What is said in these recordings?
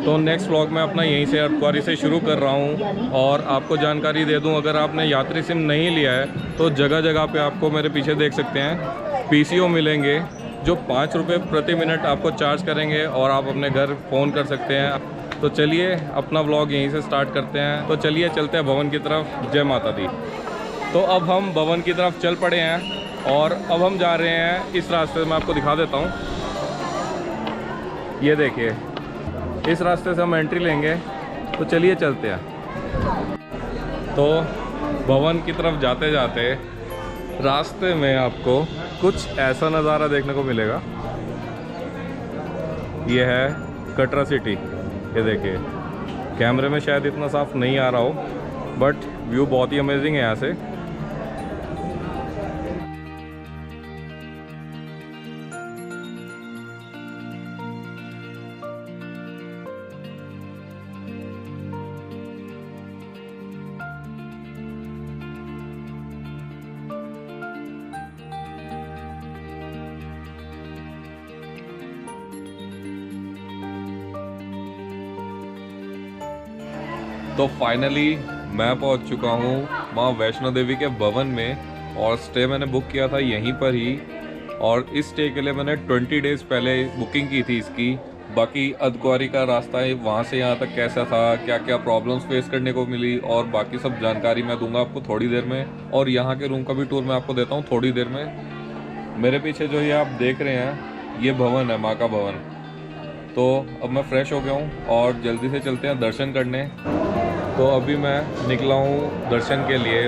तो next vlog मैं अपना यहीं से अर्धकुंवारी से शुरू कर रहा हूँ। और आपको जानकारी दे दूँ, अगर आपने यात्री सिम नहीं लिया है तो जगह जगह पे आपको मेरे पीछे देख सकते हैं पीसीओ मिलेंगे, जो 5 रुपये प्रति मिनट आपको चार्ज करेंगे और आप अपने घर फ़ोन कर सकते हैं। तो चलिए अपना व्लॉग यहीं से स्टार्ट करते हैं। तो चलिए चलते हैं भवन की तरफ। जय माता दी। तो अब हम भवन की तरफ चल पड़े हैं और अब हम जा रहे हैं इस रास्ते से। मैं आपको दिखा देता हूँ, ये देखिए, इस रास्ते से हम एंट्री लेंगे। तो चलिए चलते हैं। तो भवन की तरफ जाते जाते रास्ते में आपको कुछ ऐसा नज़ारा देखने को मिलेगा। ये है कटरा सिटी। ये देखिए, कैमरे में शायद इतना साफ नहीं आ रहा हो, बट व्यू बहुत ही अमेजिंग है यहाँ से। तो फाइनली मैं पहुंच चुका हूं मां वैष्णो देवी के भवन में, और स्टे मैंने बुक किया था यहीं पर ही। और इस स्टे के लिए मैंने 20 डेज़ पहले बुकिंग की थी इसकी। बाकी अर्धकुंवारी का रास्ता है वहां से यहाँ तक कैसा था, क्या क्या प्रॉब्लम्स फेस करने को मिली, और बाकी सब जानकारी मैं दूंगा आपको थोड़ी देर में। और यहाँ के रूम का भी टूर मैं आपको देता हूँ थोड़ी देर में। मेरे पीछे जो ये आप देख रहे हैं, ये भवन है, माँ का भवन। तो अब मैं फ्रेश हो गया हूँ और जल्दी से चलते हैं दर्शन करने। तो अभी मैं निकला हूँ दर्शन के लिए।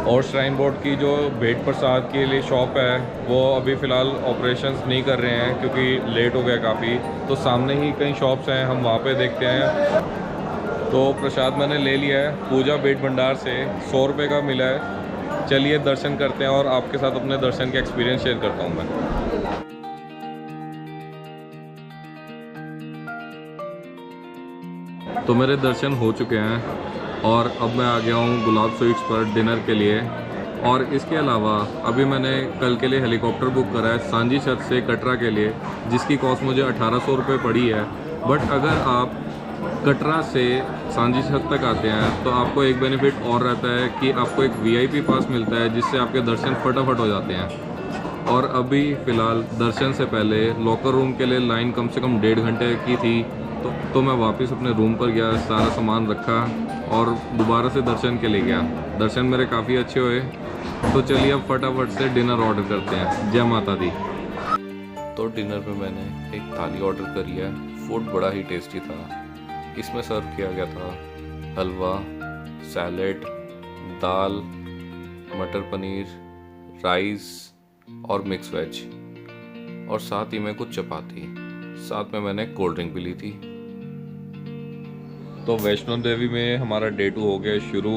और श्राइन बोर्ड की जो भेंट प्रसाद के लिए शॉप है, वो अभी फ़िलहाल ऑपरेशंस नहीं कर रहे हैं क्योंकि लेट हो गया काफ़ी। तो सामने ही कई शॉप्स हैं, हम वहाँ पे देखते हैं। तो प्रसाद मैंने ले लिया है पूजा भेंट भंडार से, 100 रुपये का मिला है। चलिए दर्शन करते हैं और आपके साथ अपने दर्शन के एक्सपीरियंस शेयर करता हूँ मैं। तो मेरे दर्शन हो चुके हैं और अब मैं आ गया हूँ गुलाब स्वीट्स पर डिनर के लिए। और इसके अलावा अभी मैंने कल के लिए हेलीकॉप्टर बुक करा है सांझी छत से कटरा के लिए, जिसकी कॉस्ट मुझे 1800 रुपये पड़ी है। बट अगर आप कटरा से सांझी छत तक आते हैं तो आपको एक बेनिफिट और रहता है कि आपको एक वीआईपी पास मिलता है, जिससे आपके दर्शन फटाफट हो जाते हैं। और अभी फ़िलहाल दर्शन से पहले लॉकर रूम के लिए लाइन कम से कम 1.5 घंटे की थी। तो मैं वापस अपने रूम पर गया, सारा सामान रखा और दोबारा से दर्शन के लिए गया। दर्शन मेरे काफ़ी अच्छे हुए। तो चलिए अब फटाफट से डिनर ऑर्डर करते हैं। जय माता दी। तो डिनर में मैंने एक थाली ऑर्डर करी है। फूड बड़ा ही टेस्टी था। इसमें सर्व किया गया था हलवा, सैलेड, दाल, मटर पनीर, राइस और मिक्स वेज, और साथ ही में कुछ चपाती। साथ में मैंने कोल्ड ड्रिंक भी ली थी। तो वैष्णो देवी में हमारा डे 2 हो गया शुरू।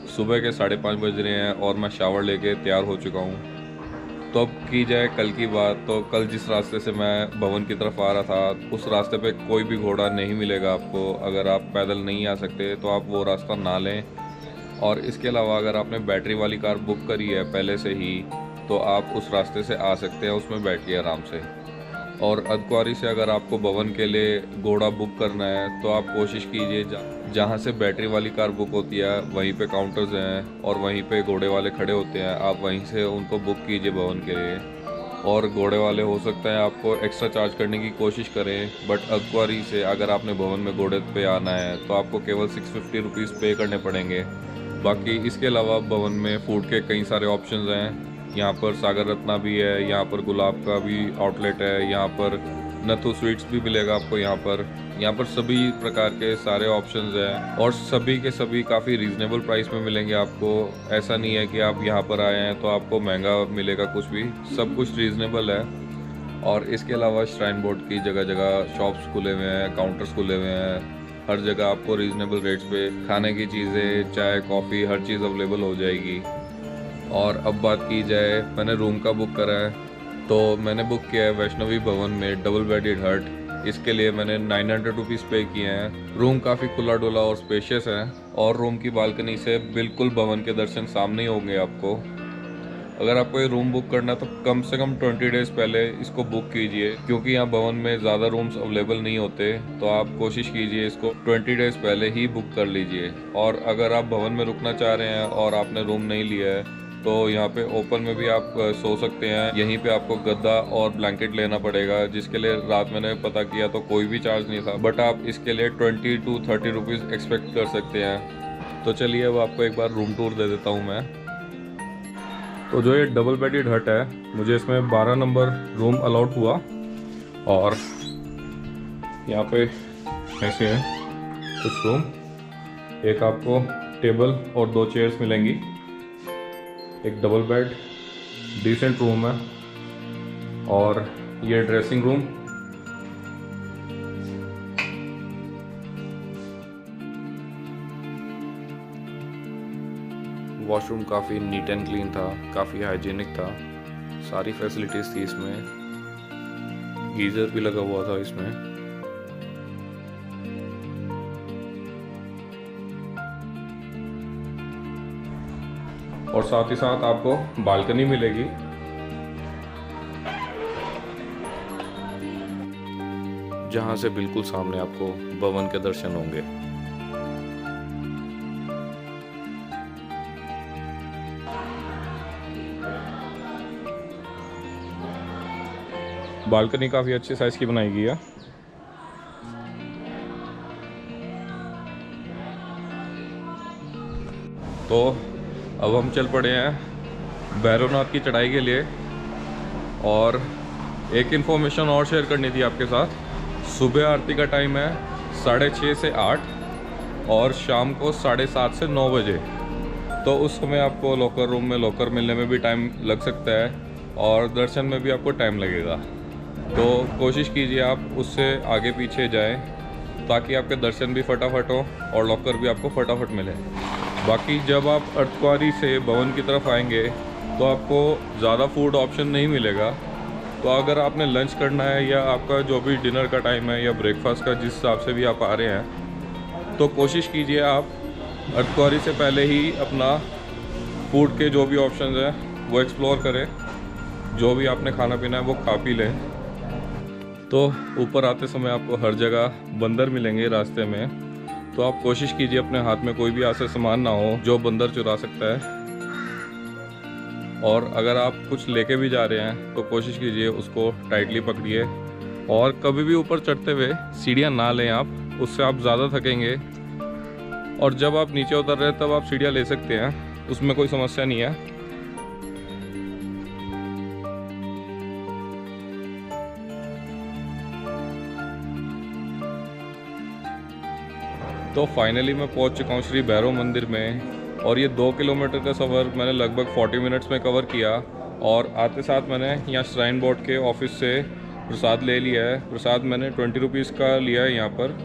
सुबह के 5:30 बज रहे हैं और मैं शावर लेके तैयार हो चुका हूँ। तो अब की जाए कल की बात, तो कल जिस रास्ते से मैं भवन की तरफ आ रहा था, उस रास्ते पे कोई भी घोड़ा नहीं मिलेगा आपको। अगर आप पैदल नहीं आ सकते तो आप वो रास्ता ना लें। और इसके अलावा अगर आपने बैटरी वाली कार बुक करी है पहले से ही, तो आप उस रास्ते से आ सकते हैं, उसमें बैठिए आराम से। और अर्धकुंवारी से अगर आपको भवन के लिए घोड़ा बुक करना है तो आप कोशिश कीजिए जहाँ से बैटरी वाली कार बुक होती है वहीं पे काउंटर्स हैं और वहीं पे घोड़े वाले खड़े होते हैं। आप वहीं से उनको बुक कीजिए भवन के लिए। और घोड़े वाले हो सकता है आपको एक्स्ट्रा चार्ज करने की कोशिश करें, बट अर्धकुंवारी से अगर आपने भवन में घोड़े पे आना है तो आपको केवल 650 रुपीज़ पे करने पड़ेंगे। बाकी इसके अलावा भवन में फ़ूड के कई सारे ऑप्शंस हैं। यहाँ पर सागर रत्ना भी है, यहाँ पर गुलाब का भी आउटलेट है, यहाँ पर नथु स्वीट्स भी मिलेगा आपको। यहाँ पर सभी प्रकार के सारे ऑप्शंस हैं और सभी के सभी काफ़ी रीज़नेबल प्राइस में मिलेंगे आपको। ऐसा नहीं है कि आप यहाँ पर आए हैं तो आपको महंगा मिलेगा कुछ भी, सब कुछ रीज़नेबल है। और इसके अलावा श्राइन बोर्ड की जगह जगह शॉप्स खुले हुए हैं, काउंटर्स खुले हुए हैं। हर जगह आपको रीज़नेबल रेट्स पे खाने की चीज़ें, चाय, कॉफ़ी, हर चीज़ अवेलेबल हो जाएगी। और अब बात की जाए, मैंने रूम का बुक करा है। तो मैंने बुक किया है वैष्णवी भवन में डबल बेडेड हट। इसके लिए मैंने 900 रुपीज़ पे किए हैं। रूम काफ़ी खुला डुला और स्पेशियस है और रूम की बालकनी से बिल्कुल भवन के दर्शन सामने ही होंगे आपको। अगर आपको ये रूम बुक करना है तो कम से कम 20 डेज़ पहले इसको बुक कीजिए, क्योंकि यहाँ भवन में ज़्यादा रूम्स अवेलेबल नहीं होते। तो आप कोशिश कीजिए इसको 20 डेज़ पहले ही बुक कर लीजिए। और अगर आप भवन में रुकना चाह रहे हैं और आपने रूम नहीं लिया है तो यहाँ पे ओपन में भी आप सो सकते हैं। यहीं पे आपको गद्दा और ब्लैंकेट लेना पड़ेगा, जिसके लिए रात मैंने पता किया तो कोई भी चार्ज नहीं था, बट आप इसके लिए 20 to 30 रुपीज़ एक्सपेक्ट कर सकते हैं। तो चलिए अब आपको एक बार रूम टूर दे देता हूँ मैं। तो जो ये डबल बेडेड हट है, मुझे इसमें 12 नंबर रूम अलाउड हुआ। और यहाँ पे ऐसे हैं कुछ रूम, एक आपको टेबल और 2 चेयर्स मिलेंगी, एक डबल बेड, डिसेंट रूम है। और ये ड्रेसिंग रूम, वॉशरूम काफ़ी नीट एंड क्लीन था, काफ़ी हाइजीनिक था, सारी फैसिलिटीज़ थी इसमें, गीज़र भी लगा हुआ था इसमें। और साथ ही साथ आपको बालकनी मिलेगी। जहां से बिल्कुल सामने आपको भवन के दर्शन होंगे। बालकनी काफ़ी अच्छे साइज़ की बनाई गई है। तो अब हम चल पड़े हैं भैरवनाथ की चढ़ाई के लिए। और एक इन्फॉर्मेशन और शेयर करनी थी आपके साथ। सुबह आरती का टाइम है 6:30 से 8 और शाम को 7:30 से 9 बजे। तो उस समय आपको लॉकर रूम में लॉकर मिलने में भी टाइम लग सकता है और दर्शन में भी आपको टाइम लगेगा। तो कोशिश कीजिए आप उससे आगे पीछे जाएं ताकि आपके दर्शन भी फटाफट हो और लॉकर भी आपको फटाफट मिले। बाकी जब आप अर्धकुंवारी से भवन की तरफ आएंगे तो आपको ज़्यादा फूड ऑप्शन नहीं मिलेगा। तो अगर आपने लंच करना है या आपका जो भी डिनर का टाइम है या ब्रेकफास्ट का जिस हिसाब से भी आप आ रहे हैं, तो कोशिश कीजिए आप अर्धकुंवारी से पहले ही अपना फूड के जो भी ऑप्शंस हैं वो एक्सप्लोर करें। जो भी आपने खाना पीना है वो खा पी लें। तो ऊपर आते समय आपको हर जगह बंदर मिलेंगे रास्ते में। तो आप कोशिश कीजिए अपने हाथ में कोई भी ऐसा सामान ना हो जो बंदर चुरा सकता है। और अगर आप कुछ लेके भी जा रहे हैं तो कोशिश कीजिए उसको टाइटली पकड़िए। और कभी भी ऊपर चढ़ते हुए सीढ़ियाँ ना लें आप, उससे आप ज़्यादा थकेंगे। और जब आप नीचे उतर रहे हैं तब आप सीढ़ियाँ ले सकते हैं, उसमें कोई समस्या नहीं है। तो फाइनली मैं पहुंच चुका हूं श्री भैरव मंदिर में। और ये 2 किलोमीटर का सफ़र मैंने लगभग 40 मिनट्स में कवर किया। और आते साथ मैंने यहाँ श्राइन बोर्ड के ऑफिस से प्रसाद ले लिया है। प्रसाद मैंने 20 रुपीज़ का लिया है यहाँ पर।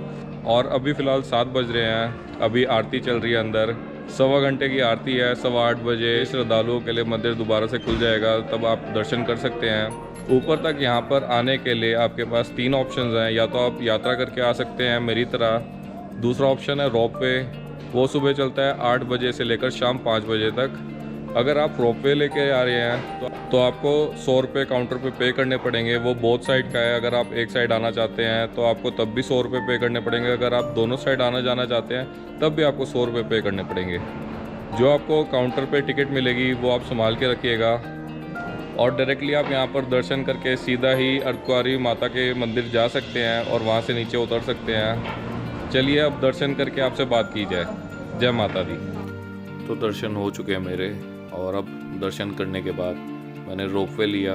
और अभी फ़िलहाल 7 बज रहे हैं, अभी आरती चल रही है अंदर। 1.25 घंटे की आरती है। 8:15 बजे श्रद्धालुओं के लिए मंदिर दोबारा से खुल जाएगा, तब आप दर्शन कर सकते हैं। ऊपर तक यहाँ पर आने के लिए आपके पास 3 ऑप्शंस हैं। या तो आप यात्रा करके आ सकते हैं मेरी तरह, दूसरा ऑप्शन है रोपवे, वो सुबह चलता है 8 बजे से लेकर शाम 5 बजे तक। अगर आप रोपवे लेके आ रहे हैं तो आपको 100 रुपये काउंटर पे पे करने पड़ेंगे। वो बोथ साइड का है। अगर आप एक साइड आना चाहते हैं तो आपको तब भी 100 रुपये पे करने पड़ेंगे। अगर आप दोनों साइड आना जाना चाहते हैं तब भी आपको 100 रुपये पे करने पड़ेंगे। जो आपको काउंटर पे टिकट मिलेगी वो आप संभाल के रखिएगा। और डायरेक्टली आप यहाँ पर दर्शन करके सीधा ही अर्धकुंवारी माता के मंदिर जा सकते हैं और वहाँ से नीचे उतर सकते हैं। चलिए अब दर्शन करके आपसे बात की जाए। जय माता दी। तो दर्शन हो चुके हैं मेरे। और अब दर्शन करने के बाद मैंने रोपवे लिया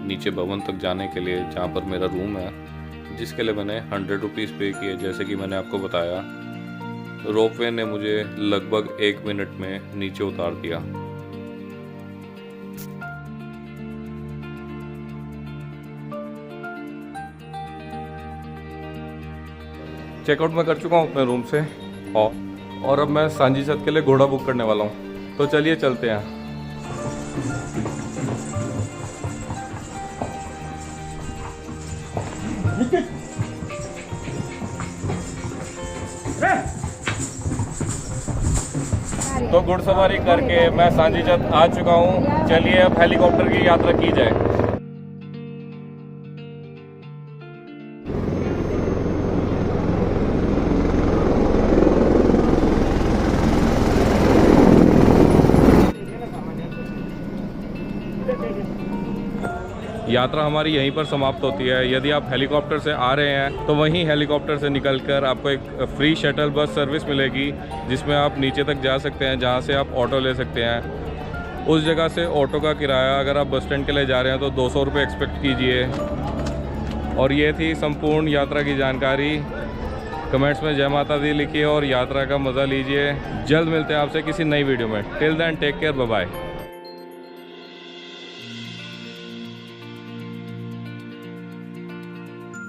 नीचे भवन तक जाने के लिए, जहाँ पर मेरा रूम है, जिसके लिए मैंने 100 रुपीज़ पे किए जैसे कि मैंने आपको बताया। रोपवे ने मुझे लगभग 1 मिनट में नीचे उतार दिया। चेकआउट मैं कर चुका हूँ अपने रूम से और अब मैं सांझी छत के लिए घोड़ा बुक करने वाला हूँ। तो चलिए चलते हैं। तो घुड़सवारी करके मैं सांजीछत आ चुका हूँ। चलिए अब हेलीकॉप्टर की यात्रा की जाए। यात्रा हमारी यहीं पर समाप्त होती है। यदि आप हेलीकॉप्टर से आ रहे हैं तो वहीं हेलीकॉप्टर से निकलकर आपको एक फ्री शटल बस सर्विस मिलेगी, जिसमें आप नीचे तक जा सकते हैं, जहां से आप ऑटो ले सकते हैं। उस जगह से ऑटो का किराया अगर आप बस स्टैंड के लिए जा रहे हैं तो 200 रुपये एक्सपेक्ट कीजिए। और ये थी संपूर्ण यात्रा की जानकारी। कमेंट्स में जय माता दी लिखिए और यात्रा का मज़ा लीजिए। जल्द मिलते हैं आपसे किसी नई वीडियो में। Till then take care, bye bye.